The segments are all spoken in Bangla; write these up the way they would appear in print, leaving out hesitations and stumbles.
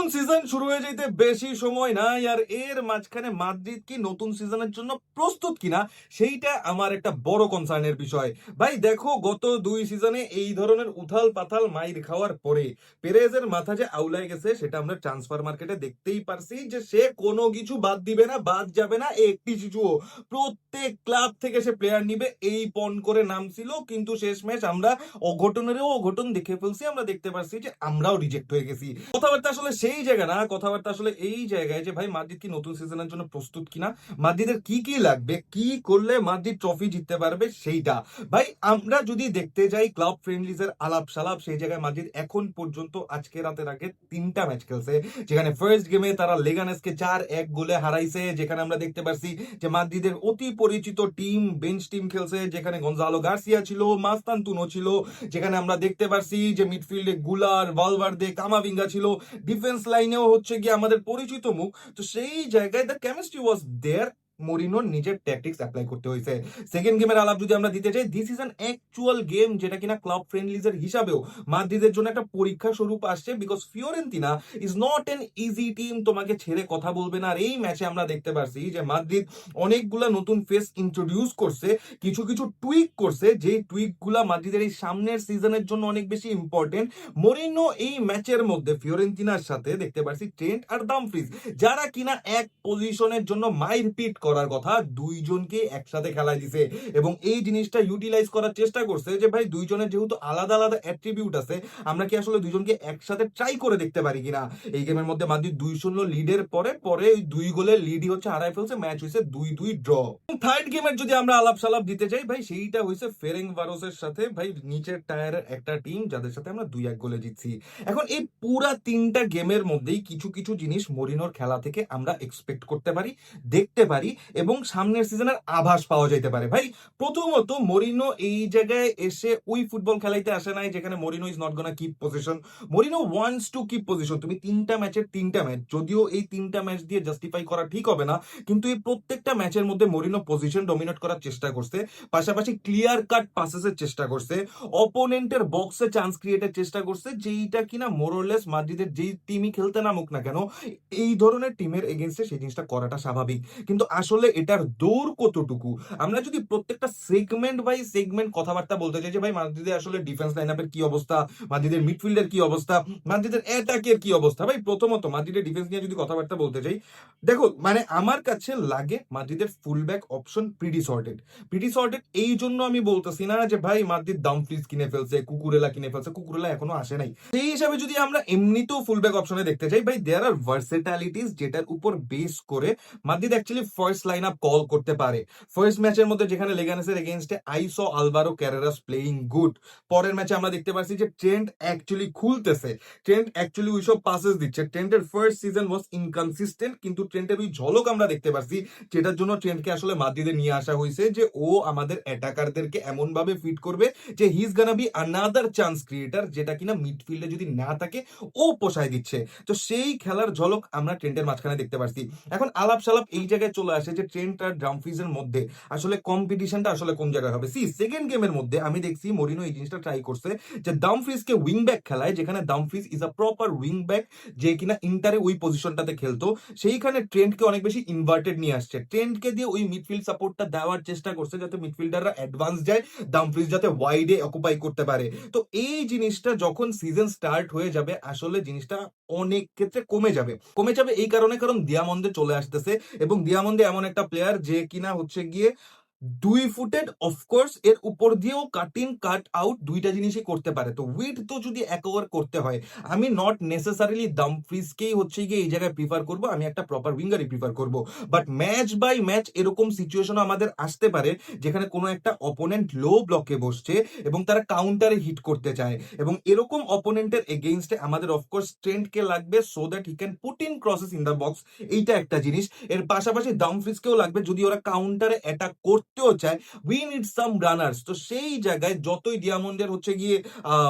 নতুন সিজন শুরু হয়ে যেতে বেশি সময় নাই, আর এর মাঝখানে মাদ্রিদ কি নতুন সিজনের জন্য প্রস্তুত কিনা সেইটা আমার একটা বড় কনসার্নের বিষয়। ভাই দেখো, গত দুই সিজনে এই ধরনের উথাল পাথাল মাইর খাওয়ার পরে পেরেজের মাথা যে আউলাই গেছে সেটা আমরা ট্রান্সফার মার্কেটে দেখতেই পারছি যে সে কোনো কিছু বাদ দিবে না, বাদ যাবে না একটি শিশুও। প্রত্যেক ক্লাব থেকে সে প্লেয়ার নিবে এই পণ করে নামছিল, কিন্তু শেষমেশ আমরা অঘটনেরও অঘটন দেখে ফেলছি। আমরা দেখতে পাচ্ছি যে আমরাও রিজেক্ট হয়ে গেছি। কথাবার্তা আসলে সেই জায়গা না, কথাবার্তা আসলে এই জায়গায় যে ভাই মাদ্রিদ কি নতুন সিজনের জন্য প্রস্তুত কিনা, মাদ্রিদের কি কি লাগবে, কি করলে মাদ্রিদ ট্রফি জিততে পারবে সেইটা। ভাই আমরা যদি দেখতে যাই ক্লাব ফ্রেন্ডলিজের আলাপ সালাপ, সেই জায়গায় মাদ্রিদ এখন পর্যন্ত আজকে রাতের আগে 3টা ম্যাচ খেলছে, যেখানে ফার্স্ট গেমে তারা লেগানেসকে 4-1 গোলে হারাইছে, যেখানে আমরা দেখতে পারছি যে মাদ্রিদের অতি পরিচিত টিম বেঞ্চ টিম খেলছে, যেখানে গঞ্জালো গার্সিয়া ছিল, মাস্তান্তুনো ছিল, যেখানে আমরা দেখতে পারছি যে মিডফিল্ডে গুলার, ভালভার্দে, কামাভিঙ্গা ছিল, ডিফেন্স লাইনেও হচ্ছে গিয়ে আমাদের পরিচিত মুখ। তো সেই জায়গায় দ্য কেমিস্ট্রি ওয়াজ দেয়ার, মরিনোর নিজের ট্যাকটিক্স অ্যাপ্লাই করতে হয়েছে। সেকেন্ড গেমের আলাপ যদি আমরা দিতে চাই, this is an actual game যেটা কিনা ক্লাব ফ্রেন্ডলিজের হিসাবেও মাদ্রিদের জন্য একটা পরীক্ষা স্বরূপ আসছে, because Fiorentina is not an easy team, তোমাকে ছেড়ে কথা বলবে না। আর এই ম্যাচে আমরা দেখতে পারছি যে মাদ্রিদ অনেকগুলা নতুন ফেস ইন্ট্রোডিউস করছে, কিছু কিছু টুইক করছে, যে টুইকগুলা মাদ্রিদের এই সামনের সিজনের জন্য অনেক বেশি ইম্পর্টেন্ট। মরিনো এই ম্যাচের মধ্যে ফিওরেন্তিনার সাথে দেখতে পারছি ট্রেন্ট আর ডামফ্রিজ, যারা কিনা এক পজিশনের জন্য মাইর পিট করার কথা, দুইজনকে একসাথে খেলায় দিছে এবং এই জিনিসটা ইউটিলাইজ করার চেষ্টা করছে যে ভাই দুইজনের যেহেতু আলাদা আলাদা অ্যাট্রিবিউট আছে, আমরা কি আসলে দুইজনকে একসাথে ট্রাই করে দেখতে পারি কিনা। এই গেমের মধ্যে মাদ্রিদ 2-0 লিডের পরে পরে ওই 2 গোলের লিডই হচ্ছে হারাই ফেলছে, ম্যাচ হয়েছে 2-2 ড্র। থার্ড গেমের যদি আমরা আলাপ সালাপ দিতে চাই, ভাই সেইটা হয়েছে ফেরেং ভারোসের সাথে, ভাই নিচের টায়ারের একটা টিম যাদের সাথে আমরা 2-1 গোলে জিতছি। এখন এই পুরা 3টা গেমের মধ্যেই কিছু কিছু জিনিস মরিনোর খেলা থেকে আমরা এক্সপেক্ট করতে পারি, দেখতে পারি এবং সামনের সিজনের আভাস পাওয়া যাইতে পারে। ভাই প্রথমত মরিনো এই জায়গায় এসে ওই ফুটবল খেলাইতে আসে নাই যেখানে Moreno is not gonna keep position. Moreno wants to keep position. তুমি 3টা ম্যাচের 3টা ম্যাচ, যদিও এই 3টা ম্যাচ দিয়ে জাস্টিফাই করা ঠিক হবে না, কিন্তু এই প্রত্যেকটা ম্যাচের মধ্যে মরিনো পজিশন ডমিনেট করার চেষ্টা করছে, পাশাপাশি ক্লিয়ার কাট পাসেসের চেষ্টা করছে, অপোনেন্টের বক্সে চান্স ক্রিয়েটের চেষ্টা করছে, যেইটা কিনা মোরলেস মাদ্রিদের যেই টিমই খেলতে নামুক না কেন এই ধরনের টিমের এগেনস্টে সেই জিনিসটা করাটা স্বাভাবিক। কিন্তু আসলে এটার দৌড় কতটুকু, আমরা যদি প্রত্যেকটা সেগমেন্ট বাই সেগমেন্ট কথাবার্তা বলতে চাই যে ভাই মাদ্রিদের আসলে ডিফেন্স লাইনআপের কি অবস্থা, মাদ্রিদের মিডফিল্ডের কি অবস্থা, মাদ্রিদের অ্যাটাকের কি অবস্থা। ভাই প্রথমত মাদ্রিদের ডিফেন্স নিয়ে যদি কথাবার্তা বলতে চাই, দেখো মানে আমার কাছে লাগে মাদ্রিদের fullback option pretty sorted. Pretty sorted এই জন্য আমি বলতেছি না যে ভাই মাদ্রিদ ডামফ্রিজ কিনে ফেলছে, কুকুরেলা কিনে ফেলছে, কুকুরেলা এখনো আসে নাই। সেই হিসাবে যদি আমরা এমনিতেও ফুলব্যাক অপশনে দেখতে চাই, ভাই দেয়ার আর ভার্সেটালিটিস যেটার উপর বেস করে Madrid actually first line up call করতে পারে। ফার্স্ট ম্যাচের মধ্যে যেখানে লেগানেসের এগেইনস্টে I saw Alvaro Carreras playing good, পরের ম্যাচে আমরা দেখতে পাচ্ছি যে ট্রেন্ট অ্যাকচুয়ালি খুলতেছে, ট্রেন্ট অ্যাকচুয়ালি ওইসব পাসেস দিচ্ছে। ট্রেন্টের ফার্স্ট সিজন ওয়াজ ইনকনসিস্টেন্ট, কিন্তু ট্রেন্টের ওই ঝলক আমরা দেখতে পাচ্ছি, যেটার জন্য ট্রেন্টকে আসলে মাদ্রিদে নিয়ে আসা হয়েছে যে ও আমাদের অ্যাটাকারদেরকে এমন ভাবে ফিট করবে যে he is gonna be another chance creator, যেটা কিনা মিডফিল্ডে যদি না থাকে ও পোষায় দিচ্ছে। তো সেই খেলার ঝলক আমরা ট্রেন্টের মাঝখানে দেখতে পাচ্ছি। এখন আলাপ সালাপ এই জায়গায় চলে আসে যে ট্রেন্ট আর ডামফ্রিজের মধ্যে আসলে কম্পিটিশনটা আসলে কোন জায়গায় হবে। সেকেন্ড গেমের মধ্যে আমি দেখছি মরিনো এই জিনিসটা ট্রাই করছে যে ডামফ্রিজকে উইং ব্যাক খেলায়, যেখানে Dumfries is a proper wing back, যে কিনা ইন্টারে ওই পজিশনটাতে খেলতো, সেইখানে ট্রেন্টকে অনেক বেশি ইনভার্টেড নিয়ে আসছে, ট্রেন্টকে দিয়ে ওই মিডফিল্ড সাপোর্টটা দেওয়ার চেষ্টা করছে যাতে মিডফিল্ডাররা অ্যাডভান্স যায়, ডামফ্রিজ যাতে ওয়াইডে অকুপাই করতে পারে। তো এই জিনিসটা যখন সিজন স্টার্ট হয়ে যাবে আসলে জিনিসটা অনেক ক্ষেত্রে কমে যাবে এই কারণে, কারণ দিয়ামন্দে চলে আসতেছে এবং দিয়ামন্দে এমন একটা প্লেয়ার যে কিনা হচ্ছে গিয়ে 2 ফুটেড, অফকোর্স এর উপর দিয়েও কাট ইন কাট আউট দুইটা জিনিসই করতে পারে। তো উইথ তো যদি একওভার করতে হয়, আমি নট নেসেসারিলি ডামফ্রিজকেই হচ্ছে গিয়ে এই জায়গায় প্রিফার করব, আমি একটা প্রপার উইঙ্গারই প্রিফার করব। বাট ম্যাচ বাই ম্যাচ এরকম সিচুয়েশন আমাদের আসতে পারে যেখানে কোনো একটা অপোনেন্ট লো ব্লকে বসছে এবং তারা কাউন্টারে হিট করতে চায়, এবং এরকম অপোনেন্টের এগেইনস্টে আমাদের অফকোর্স স্ট্রেন্থকে লাগবে so that he can put in crosses in the box, এইটা একটা জিনিস। এর পাশাপাশি ডামফ্রিজকেও লাগবে যদি ওরা কাউন্টারে অ্যাটাক করতে জিততেও চায়, উই নিড সাম রানার্স। তো সেই জায়গায় যতই ডিয়ামন্ডের হচ্ছে গিয়ে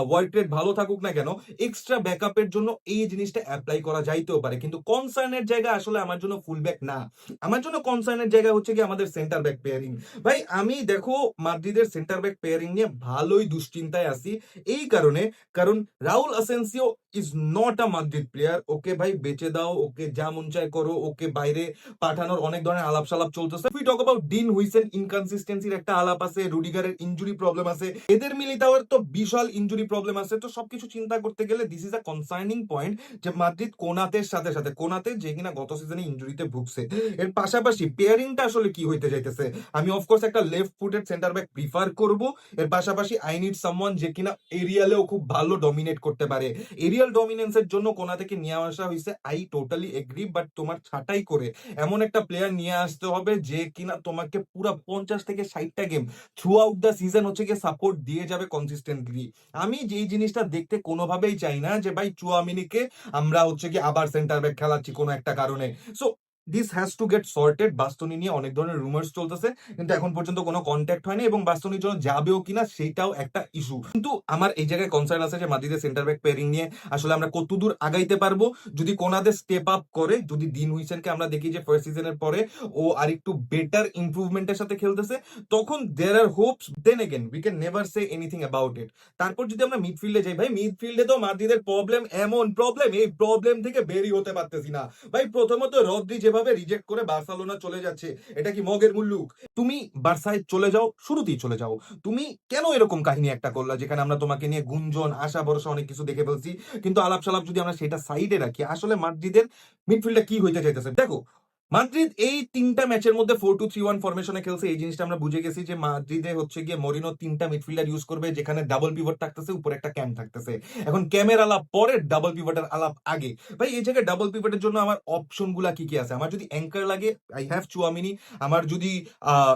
ওয়ার্ল্ড রেট ভালো থাকুক না কেন, এক্সট্রা ব্যাকআপের জন্য এই জিনিসটা অ্যাপ্লাই করা যাইতেও পারে। কিন্তু কনসার্নের জায়গা আসলে আমার জন্য ফুল ব্যাক না, আমার জন্য কনসার্নের জায়গা হচ্ছে কি আমাদের সেন্টার ব্যাক পেয়ারিং। ভাই আমি দেখো মাদ্রিদের সেন্টার ব্যাক পেয়ারিং নিয়ে ভালোই দুশ্চিন্তায় আছি। এই কারণে, কারণ Raul Asensio is not a Madrid player. Okay ভাই বেচে দাও, ওকে যা মন চায় করো, ওকে বাইরে পাঠানোর অনেক ধরনের আলাপ সালাপ চলতেছে। We talk about Dean Huijsen, ইনকনসিস্টেন্সির একটা আলাপ আছে, রুডিগারের ইনজুরি প্রবলেম আছে, এদের মিলিতাওয়ের তো বিশাল ইনজুরি প্রবলেম আছে। তো সবকিছু চিন্তা করতে গেলে this is a concerning point যে মাদ্রিদ কোনাতের সাথে সাথে, কোনাতে যে কিনা গত সিজনে ইনজুরিতে ভুগছে, এর পাশাপাশি পেয়ারিংটা আসলে কি হইতে যাইতেছে। আমি অফকোর্স একটা left footed centre back prefer করব, এর পাশাপাশি আই নিড সামওয়ান যে কিনা এরিয়ালেও খুব ভালো ডমিনেট করতে পারে। এরিয়াল ডমিনেন্সের জন্য কোনা থেকে নিয়ে আসা হয়েছে, আই টোটালি এগ্রি, বাট তোমার ছাঁটাই করে এমন একটা প্লেয়ার নিয়ে আসতে হবে যে কিনা তোমাকে পুরো 50 থেকে 60টা game throughout the season হচ্ছে গিয়ে সাপোর্ট দিয়ে যাবে কনসিস্টেন্টলি। আমি যেই জিনিসটা দেখতে কোনোভাবেই চাই না যে ভাই চুয়ামিনিকে আমরা হচ্ছে কি আবার সেন্টার ব্যাক খেলাচ্ছি কোনো একটা কারণে। So this has to get sorted. বাস্তনি নিয়ে অনেক ধরনের রুমার্স চলতেছে, কিন্তু এখন পর্যন্ত কোনো কন্ট্যাক্ট হয়নি, এবং বাস্তনির জন্য যাবেও কিনা সেটাও একটা ইস্যু। কিন্তু আমার এই জায়গায় কনসার্ন আছে যে মাদ্রিদের সেন্টার ব্যাক পেয়ারিং নিয়ে আসলে আমরা কতদূর আগাইতে পারবো। যদি কোনাদের স্টেপ আপ করে, যদি দিন হুইসেনকে আমরা দেখি যে ফার্স্ট সিজনের পরে ও আরেকটু বেটার ইমপ্রুভমেন্টের সাথে খেলতেছে, তখন there are hopes. Then again we can never say anything about it. তারপর যদি আমরা মিডফিল্ডে যাই, ভাই মিডফিল্ডে তো মাদ্রিদের প্রবলেম এমন প্রবলেম, এই প্রবলেম থেকে বেরিয়ে হতে পারতেছি না। ভাই প্রথমত রদ্রি যেভাবে রিজেক্ট করে বার্সেলোনা চলে যাচ্ছে, এটা কি মগের মুল্লুক? তুমি বার্সায় চলে যাও, শুরুতেই চলে যাও। তুমি কেন এরকম কাহিনী একটা করলা যেখানে আমরা তোমাকে নিয়ে গুঞ্জন, আশা ভরসা অনেক কিছু দেখে ফেলছি, কিন্তু আলাপ সালাপ যদি আমরা সেটা সাইডে রাখি, আসলে মাদ্রিদের মিডফিল্ডে কি হইতে চাইতেছে দেখো। মাদ্রিদ এই 3টা ম্যাচের মধ্যে 4-2-3-1 ফরমেশনে খেলছে। এই জিনিসটা আমরা বুঝে গেছি যে মাদ্রিদে হচ্ছে গিয়ে মরিনো 3টা মিডফিল্ডার ইউজ করবে, যেখানে ডাবল পিভট থাকতেছে, উপরে একটা ক্যাম থাকতেছে। এখন ক্যামের আলাপ পরে, ডাবল পিভটের আলাপ আগে। ভাই এই জায়গায় ডাবল পিভটের জন্য আমার অপশন গুলা কি কি আছে? আমার যদি অ্যাঙ্কার লাগে, আই হ্যাভ চুয়ামিনি। আমার যদি আহ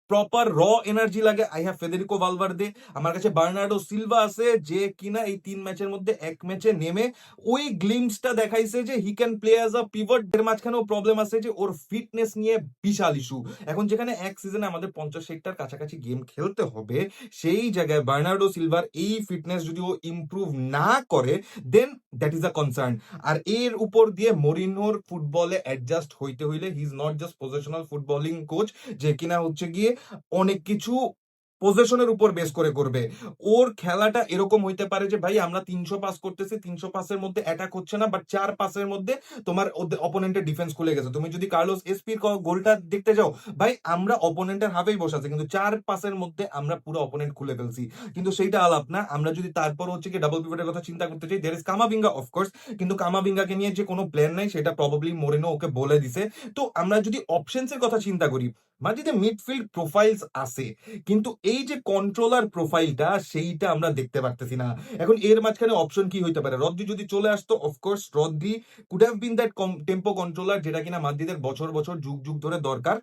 প্রপার র এনার্জি লাগে, আই হ্যাভ ফেদেরিকো ভালভার্দে। আমার কাছে বার্নার্ডো সিলভা আছে, যে কিনা এই 3 ম্যাচের মধ্যে এক ম্যাচে নেমে ওই গ্লিমসটা দেখাইছে যে he can play as a pivot. এর মাঝখানেও প্রবলেম আছে যে ওর ফিটনেস নিয়ে বিশাল ইস্যু। এখন যেখানে এক সিজনে আমাদের 50-60টার কাছাকাছি গেম খেলতে হবে, সেই জায়গায় বার্নার্ডো সিলভার এই ফিটনেস যদি ও ইমপ্রুভ না করে, দেন দ্যাট ইজ আ কনসার্ন। আর এর উপর দিয়ে মরিনোর ফুটবলে অ্যাডজাস্ট হইতে হইলে, he is not just positional footballing coach যে কিনা হচ্ছে গিয়ে অনেক কিছু পজিশনের উপর বেস করে করবে। ওর খেলাটা এরকম হইতে পারে যে ভাই আমরা 300 পাস করতেছি, 300 পাসের মধ্যে অ্যাটাক হচ্ছে না, বাট 4 পাসের মধ্যে তোমার অপোনেন্টের ডিফেন্স খুলে গেছে। তুমি যদি কার্লোস এসপির গোলটা দেখতে যাও, ভাই আমরা অপোনেন্টের হাফেই বসে আছে, কিন্তু 4 পাসের মধ্যে আমরা পুরো অপোনেন্ট খুলে ফেলছি। কিন্তু সেইটা আলাপ না। আমরা যদি তারপর হচ্ছে কি ডাবল পিভটের কথা চিন্তা করতে চাই, দের ইজ কামাভিঙ্গা অফকোর্স, কিন্তু কামাভিঙ্গাকে নিয়ে যে কোনো প্ল্যান নাই, সেটা প্রবাবলি মোরেনো ওকে বলে দিছে। তো আমরা যদি অপশনসের কথা চিন্তা করি, মাঝে মিডফিল্ড প্রোফাইলস আছে, কিন্তু এই যে কন্ট্রোলার প্রোফাইলটা, সেইটা আমরা দেখতে পারতেছি না। এখন এর মাঝখানে অপশন কি হইতে পারে? রদ্রি যদি চলে আসতো, of course Rodri could have been that tempo controller যেটা কিনা মাদ্রিদের বছর বছর যুগ যুগ ধরে দরকার।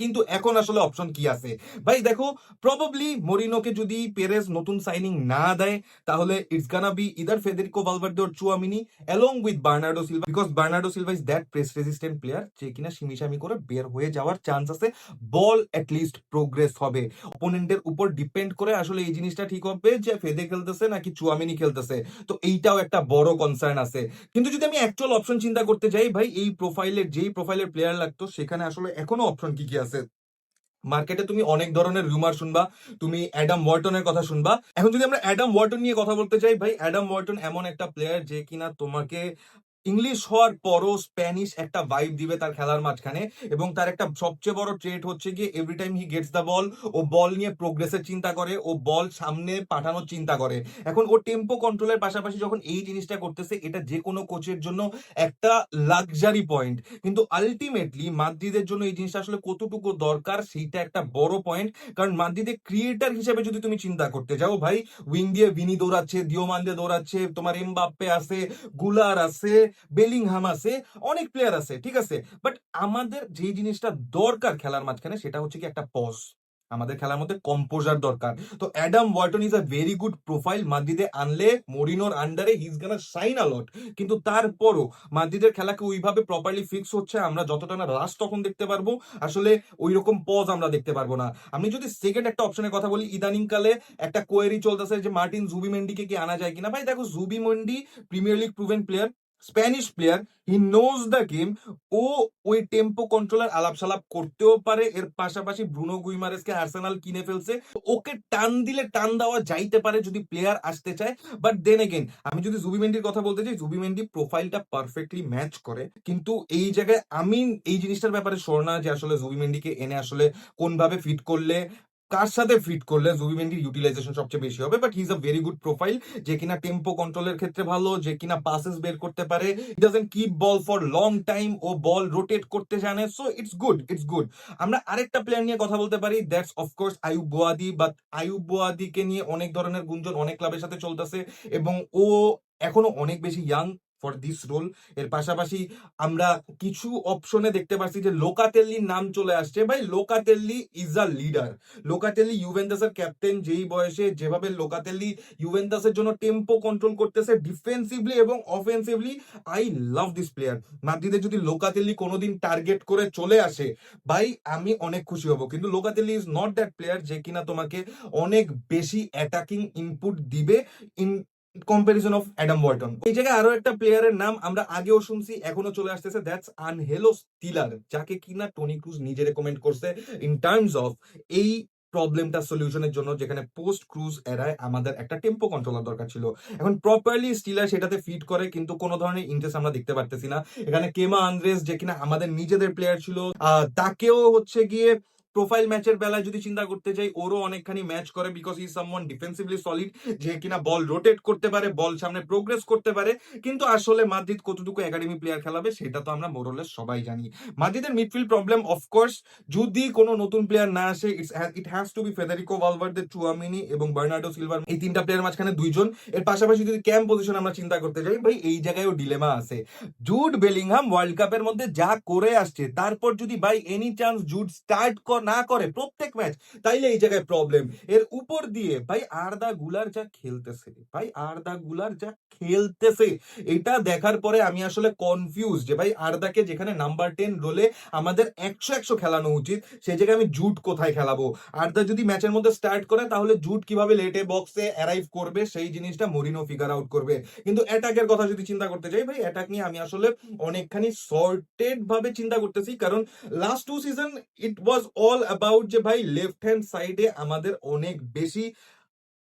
কিন্তু এখন আসলে অপশন কি আছে? ভাই দেখো, প্রবাবলি মরিনোকে যদি পেরেজ নতুন সাইনিং না দেয়, তাহলে it's Gaana B either Federico Valverde or Tchouaméni along with Bernardo Silva, because Bernardo Silva is that press resistant player যে কিনা সিমিসামি করে বের হয়ে যাওয়ার চান্স আছে, বল অ্যাটলিস্ট প্রোগ্রেস হবে। অপোনেন্টের উপর ডিপেন্ড করে আসলে এই জিনিসটা ঠিক হবে যে ফেদে খেলতেছে নাকি চুয়ামিনি খেলতেছে। তো এইটাও একটা বড় কনসার্ন আছে। কিন্তু যদি আমি অ্যাকচুয়াল অপশন চিন্তা করতে যাই, ভাই এই প্রোফাইলের যেই প্রোফাইলের প্লেয়ার লাগতো, সেখানে আসলে এখনো অপশন কি কি আছে? মার্কেটে তুমি অনেক ধরনের রুমার শুনবা, তুমি অ্যাডাম ওয়ার্টনের কথা শুনবা। এখন যদি আমরা অ্যাডাম ওয়ার্টন নিয়ে কথা বলতে চাই, ভাই অ্যাডাম ওয়ার্টন এমন একটা প্লেয়ার যে কিনা তোমাকে ইংলিশ হওয়ার পরও স্প্যানিশ একটা ভাইব দিবে তার খেলার মাঝখানে, এবং তার একটা সবচেয়ে বড় ট্রেট হচ্ছে গিয়ে every time he gets the ball, ও বল নিয়ে প্রোগ্রেসের চিন্তা করে, ও বল সামনে পাঠানোর চিন্তা করে। এখন ও টেম্পো কন্ট্রোলের পাশাপাশি যখন এই জিনিসটা করতেছে, এটা যে কোনো কোচের জন্য একটা লাক্সারি পয়েন্ট, কিন্তু আলটিমেটলি মাদ্রিদের জন্য এই জিনিসটা আসলে কতটুকু দরকার, সেইটা একটা বড় পয়েন্ট। কারণ মাদ্রিদের ক্রিয়েটার হিসেবে যদি তুমি চিন্তা করতে যাও, ভাই উইং দিয়ে ভিনি দৌড়াচ্ছে, দিওমান দিয়ে দৌড়াচ্ছে, তোমার এমবাপ্পে আছে, গুলার আছে, বেলিংহাম আছে, অনেক প্লেয়ার আছে, ঠিক আছে। বাট আমাদের যে জিনিসটা দরকার খেলার মাঝখানে, সেটা হচ্ছে কি একটা পজ। আমাদের খেলার মধ্যে কম্পোজার দরকার। তো Adam Wharton is a very good profile, মাদ্রিদে আনলে মরিনোর আন্ডারে হি ইজ গোনা শাইন আ লট। কিন্তু তারপরও মাদ্রিদের খেলাকে ওইভাবে প্রপারলি ফিক্স হচ্ছে, আমরা যতটা না রাশ তখন দেখতে পারবো, আসলে ওই রকম পজ আমরা দেখতে পারবো না। আমি যদি সেকেন্ড একটা অপশনের কথা বলি, ইদানিং কালে একটা কোয়েরি চলতেছে যে মার্টিন জুবিমেন্ডিকে কি আনা যায় কিনা। ভাই দেখো, Zubimendi Premier League proven player, Spanish player, he knows the game. ও ওই টেম্পো কন্ট্রোলার আলাপ সালাপ করতেও পারে, এর পাশাপাশি ব্রুনো গুইমারেসকে আর্সেনাল কিনে ফেলছে, ওকে টান দিলে টান দেওয়া যাইতে পারে যদি প্লেয়ার আসতে চায়। বাট দেন এগেন, আমি যদি জুবিমেন্ডির কথা বলতে চাই, জুবিমেন্ডি প্রোফাইলটা পারফেক্টলি ম্যাচ করে, কিন্তু এই জায়গায় আমি এই জিনিসটার ব্যাপারে শোর না যে আসলে জুবিমেন্ডিকে এনে আসলে কোনভাবে ফিট করলে, কার সাথে ফিট করলে জুবিমেন্ডির ইউটিলাইজেশন সবচেয়ে বেশি হবে। But he is a very good profile, যে কিনা টেম্পো কন্ট্রোলের ক্ষেত্রে ভালো, যে কিনা পাসেস বের করতে পারে, he doesn't keep ball for long time, ও বল রোটেট করতে জানে। So it's good, it's good. আমরা আরেকটা প্লেয়ার নিয়ে কথা বলতে পারি, that's of course Ayoub Bouaddi. But Ayoub বোয়াদিকে নিয়ে অনেক ধরনের গুঞ্জন অনেক ক্লাবের সাথে চলতেছে, এবং ও এখনো অনেক বেশি ইয়াং ফর দিস রোল। এর পাশাপাশি আমরা কিছু অপশনে দেখতে পাচ্ছি যে লোকাতেল্লির নাম চলে আসছে। ভাই Locatelli is a leader. Locatelli ইউভেন্টাসের ক্যাপ্টেন, যেই বয়সে যেভাবে লোকাতেল্লি ইউভেন্টাসের জন্য টেম্পো কন্ট্রোল করতেছে ডিফেন্সিভলি এবং offensively, I love this player. মাদ্রিদে যদি লোকাতেল্লি কোনোদিন টার্গেট করে চলে আসে, ভাই আমি অনেক খুশি হব। কিন্তু লোকাতেল্লি ইজ নট দ্যাট প্লেয়ার যে কিনা তোমাকে অনেক বেশি অ্যাটাকিং ইনপুট দিবে in comparison of Adam Wharton. এই জায়গায় আরো একটা প্লেয়ারের নাম আমরা আগেও শুনছি, এখনো চলে আসতেছে, দ্যাটস আনহেলো স্টিলার, যাকে কিনা টনি ক্রুজ নিজে রেকমেন্ড করছে ইন টার্মস অফ এই প্রবলেমটা সলিউশনের জন্য, যেখানে পোস্ট ক্রুজ এরায় আমাদের একটা টেম্পো কন্ট্রোলার দরকার ছিল। এখন প্রপারলি স্টিলার সেটাতে ফিট করে, কিন্তু কোনো ধরনের ইন্টারেস্ট আমরা দেখতে পারতেছি না। এখানে কেমা আন্দ্রেস, যে কিনা আমাদের নিজেদের প্লেয়ার ছিল, তাকেও হচ্ছে গিয়ে প্রোফাইল ম্যাচের বেলায় যদি চিন্তা করতে চাই, ওরও অনেকখানি ম্যাচ করে, because he someone defensively solid, যে কিনা বল রোটেট করতে পারে, বল সামনে প্রোগ্রেস করতে পারে। কিন্তু আসলে মাদ্রিদ কতটুকু একাডেমি প্লেয়ার খেলাবে সেটা তো আমরা মোরলেস সবাই জানি। মাদ্রিদের মিডফিল্ড প্রবলেম, অফকোর্স যদি কোনো নতুন প্লেয়ার না আসে, it has to be Federico Valverde, Tchouameni এবং বার্নার্ডো সিলভার, এই তিনটা প্লেয়ার মাঝখানে দুইজন। এর পাশাপাশি যদি ক্যাম্প পজিশন আমরা চিন্তা করতে যাই, ভাই এই জায়গায়ও ডিলেমা আছে। জুড বেলিংহাম ওয়ার্ল্ড কাপের মধ্যে যা করে আসছে, তারপর যদি ভাই এনি চান্স জুড স্টার্ট না করে প্রত্যেক ম্যাচ, তাইলে এই জায়গায় প্রবলেম। এর উপর দিয়ে ভাই আর্দা গুলার যা খেলতেছে, ভাই আর্দা গুলার যা খেলতেছে, এটা দেখার পরে আমি আসলে কনফিউজ যে ভাই আর্দাকে যেখানে নাম্বার 10 রোলে আমাদের 100 খেলানো উচিত, সেই জায়গায় আমি জুড কোথায় খেলাবো। আর্দা যদি ম্যাচের মধ্যে স্টার্ট করে, তাহলে জুড কিভাবে লেটে বক্সে অ্যারাইভ করবে, সেই জিনিসটা মরিনো ফিগার আউট করবে। কিন্তু অ্যাটাকের কথা যদি চিন্তা করতে যাই, ভাই অ্যাটাক নিয়ে আমি আসলে অনেকখানি সর্টেড ভাবে চিন্তা করতেছি, কারণ last 2 season it was all about যে ভাই লেফট হ্যান্ড সাইডে আমাদের অনেক বেশি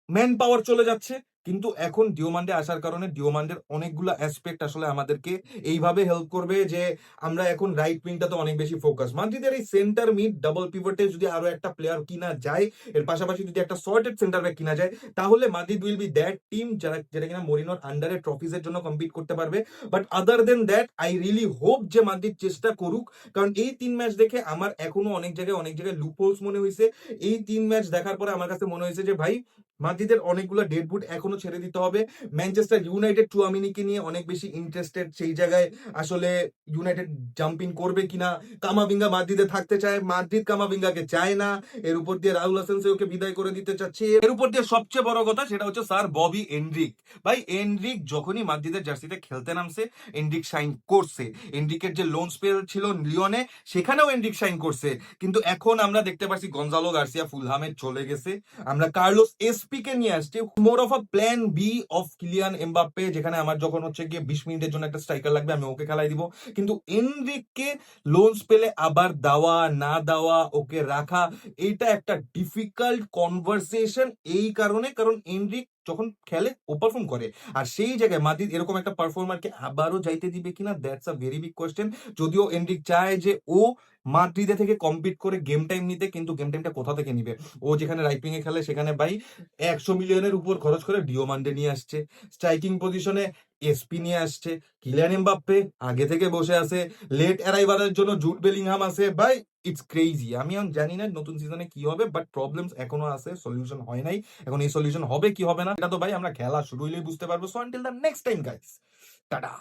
ম্যান পাওয়ার চলে যাচ্ছে। কিন্তু এখন ডিওমান্ডে আসার কারণে ডিওমান্ডের অনেকগুলো অ্যাসপেক্ট আসলে আমাদেরকে এইভাবে হেল্প করবে যে আমরা এখন রাইট উইংটাতে অনেক বেশি ফোকাস। মাদ্রিদের এই সেন্টার মিড ডাবল পিভটে যদি আরো একটা প্লেয়ার কিনা যায়, এর পাশাপাশি যদি একটা সর্টেড সেন্টার ব্যাক কিনা যায়, তাহলে Madrid will be that team যেটা কিনা মরিনোর আন্ডারে ট্রফিজের জন্য কম্পিট করতে পারবে। But other then that, I really hope যে মাদ্রিদ চেষ্টা করুক, কারণ এই 3 ম্যাচ দেখে আমার এখনো অনেক জায়গায় লুপহোলস মনে হয়েছে। এই 3 ম্যাচ দেখার পরে আমার কাছে মনে হয়েছে যে ভাই মাদ্রিদের অনেকগুলো ডেড বুট এখনো ছেড়ে দিতে হবে। ম্যানচেস্টার ইউনাইটেড চুয়ামিনিকে নিয়ে অনেক বেশি ইন্টারেস্টেড, সেই জায়গায় আসলে ইউনাইটেড জাম্পিং করবে কিনা। কামাভিঙ্গা মাদ্রিদে থাকতে চায়, মাদ্রিদ কামাভিঙ্গাকে চায় না। এর উপর দিয়ে রাউল হাসানসেওকে বিদায় করে দিতে চাচ্ছে। এর উপর দিয়ে সবচেয়ে বড় কথা সেটা হচ্ছে স্যার ববি এনরিক। ভাই এনরিক যখনই মাদ্রিদের জার্সিতে খেলতে নামছে, এনরিক শাইন করছে। এনরিকের যে লোন স্পেল ছিল লিওনে, সেখানেও এনরিক শাইন করছে। কিন্তু এখন আমরা দেখতে পাচ্ছি গঞ্জালো গার্সিয়া ফুলহামে চলে গেছে, আমরা কার্লোস এসপি কে নিয়ে আসছি, more of a plan B of Kylian Mbappe, যেখানে আমার যখন হচ্ছে গিয়ে 20 মিনিটের জন্য একটা স্ট্রাইকার লাগবে, আমি ওকে খেলাই দিব। কিন্তু এনরিককে লোন স্পেলে আবার দেওয়া না দেওয়া, ওকে রাখা, এটা একটা ডিফিকাল্ট কনভারসেশন। এই কারণে, কারণ এনরিক যখন খেলে ও পারফর্ম করে, আর সেই জায়গায় মাদ্রিদ এরকম একটা পারফর্মারকে আবারও যাইতে দিবে কিনা, that's a very big question. যদিও এনরিক চায় যে ও মাদ্রিদে থেকে কম্পিট করে গেম টাইম নিতে, কিন্তু গেম টাইমটা কোথা থেকে নিবে? ও যেখানে রাইট উইং এ খেলে, সেখানে ভাই 100 মিলিয়নের উপর খরচ করে ডিওমান্ডে নিয়ে আসছে, স্ট্রাইকিং পজিশনে এসপি নিয়ে আসছে, কিলিয়ান এমবাপ্পে আগে থেকে বসে আছে, লেট অ্যারাইভালের জন্য জুড বেলিংহাম আছে। ভাই ইটস ক্রেজি। আমি জানি না নতুন সিজনে কি হবে, বাট প্রবলেমস এখনো আছে, সলিউশন হয় নাই। এখন এই সলিউশন হবে কি হবে না, এটা তো ভাই আমরা খেলা শুরু হইলেই বুঝতে পারবো। So until the next time guys, tata.